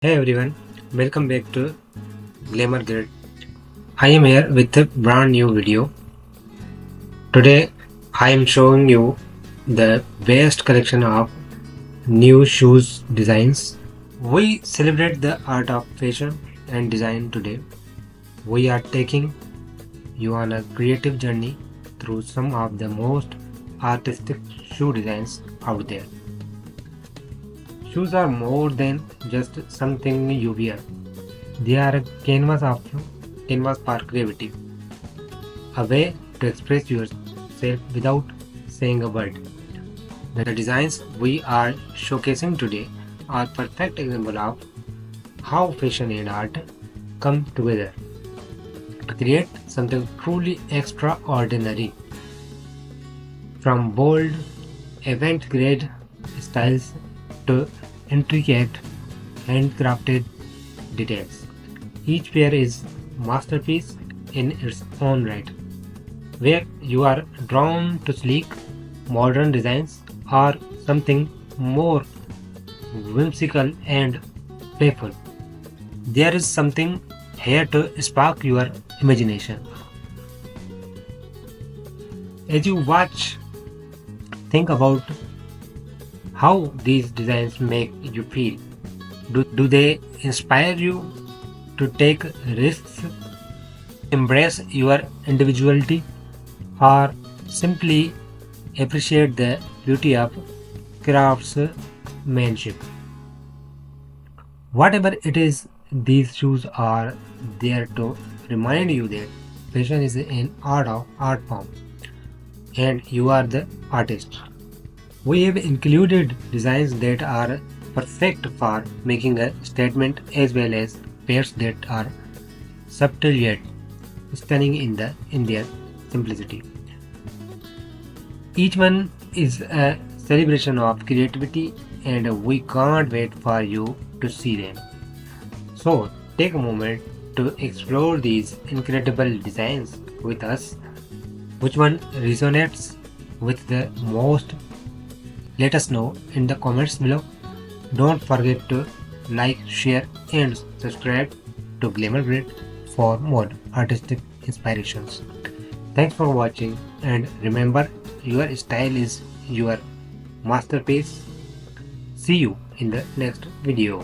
Hey everyone, welcome back to Glamour. I am here with a brand new video. Today I am showing you the best collection of new shoes designs. We celebrate the art of fashion and design today. We are taking you on a creative journey through some of the most artistic shoe designs out there. Shoes are more than just something you wear. They are a canvas for creativity, a way to express yourself without saying a word. The designs we are showcasing today are perfect example of how fashion and art come together to create something truly extraordinary. From bold, event-grade styles to intricate, handcrafted details. Each pair is masterpiece in its own right. Where you are drawn to sleek, modern designs or something more whimsical and playful, there is something here to spark your imagination. As you watch, think about how these designs make you feel. Do they inspire you to take risks, embrace your individuality, or simply appreciate the beauty of craftsmanship? Whatever it is, these shoes are there to remind you that fashion is an art form and you are the artist. We have included designs that are perfect for making a statement as well as pairs that are subtle yet stunning in their simplicity. Each one is a celebration of creativity and we can't wait for you to see them. So take a moment to explore these incredible designs with us. Which one resonates with the most? Let us know in the comments below. Don't forget to like, share and subscribe to Glamour for more artistic inspirations. Thanks for watching and remember, your style is your masterpiece. See you in the next video.